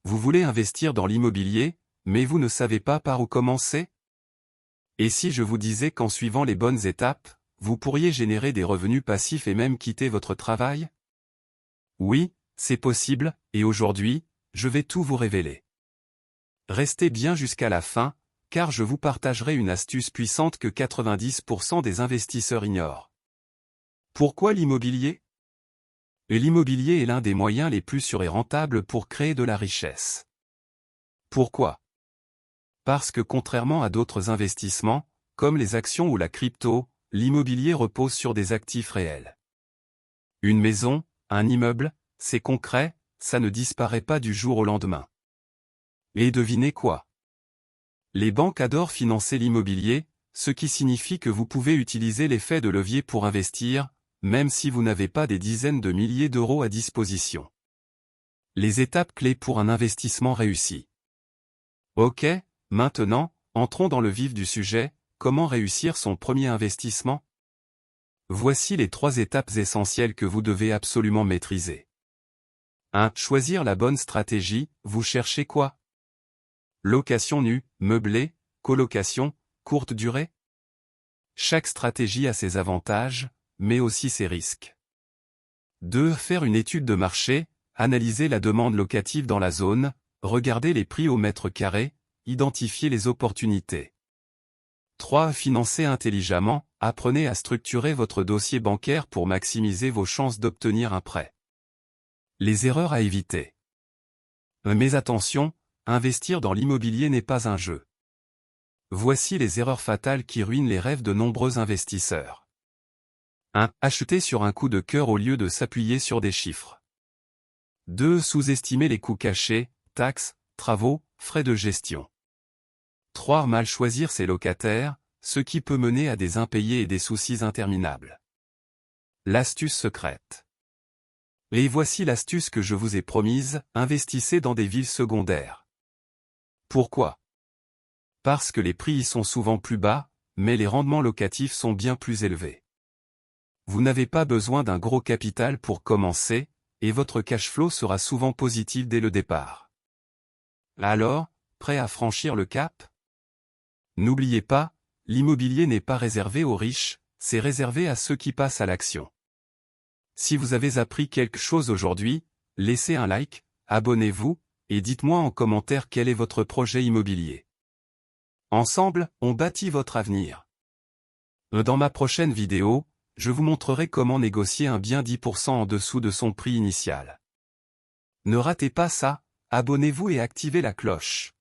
Vous voulez investir dans l'immobilier, mais vous ne savez pas par où commencer? Et si je vous disais qu'en suivant les bonnes étapes, vous pourriez générer des revenus passifs et même quitter votre travail? Oui, c'est possible, et aujourd'hui, je vais tout vous révéler. Restez bien jusqu'à la fin, car je vous partagerai une astuce puissante que 90% des investisseurs ignorent. Pourquoi l'immobilier? L'immobilier est l'un des moyens les plus sûrs et rentables pour créer de la richesse. Pourquoi? Parce que contrairement à d'autres investissements, comme les actions ou la crypto, l'immobilier repose sur des actifs réels. Une maison, un immeuble, c'est concret, ça ne disparaît pas du jour au lendemain. Et devinez quoi? Les banques adorent financer l'immobilier, ce qui signifie que vous pouvez utiliser l'effet de levier pour investir, même si vous n'avez pas des dizaines de milliers d'euros à disposition. Les étapes clés pour un investissement réussi. Ok, maintenant, entrons dans le vif du sujet, comment réussir son premier investissement? Voici les 3 étapes essentielles que vous devez absolument maîtriser. 1. Choisir la bonne stratégie, vous cherchez quoi? Location nue, meublée, colocation, courte durée? Chaque stratégie a ses avantages, mais aussi ses risques. 2. Faire une étude de marché, analyser la demande locative dans la zone, regarder les prix au mètre carré, identifier les opportunités. 3. Financer intelligemment, apprenez à structurer votre dossier bancaire pour maximiser vos chances d'obtenir un prêt. Les erreurs à éviter. Mais attention, investir dans l'immobilier n'est pas un jeu. Voici les erreurs fatales qui ruinent les rêves de nombreux investisseurs. 1. Acheter sur un coup de cœur au lieu de s'appuyer sur des chiffres. 2. Sous-estimer les coûts cachés, taxes, travaux, frais de gestion. 3. Mal choisir ses locataires, ce qui peut mener à des impayés et des soucis interminables. L'astuce secrète. Et voici l'astuce que je vous ai promise, investissez dans des villes secondaires. Pourquoi? Parce que les prix y sont souvent plus bas, mais les rendements locatifs sont bien plus élevés. Vous n'avez pas besoin d'un gros capital pour commencer, et votre cash flow sera souvent positif dès le départ. Alors, prêt à franchir le cap? N'oubliez pas, l'immobilier n'est pas réservé aux riches, c'est réservé à ceux qui passent à l'action. Si vous avez appris quelque chose aujourd'hui, laissez un like, abonnez-vous, et dites-moi en commentaire quel est votre projet immobilier. Ensemble, on bâtit votre avenir. Dans ma prochaine vidéo, je vous montrerai comment négocier un bien 10% en dessous de son prix initial. Ne ratez pas ça, abonnez-vous et activez la cloche.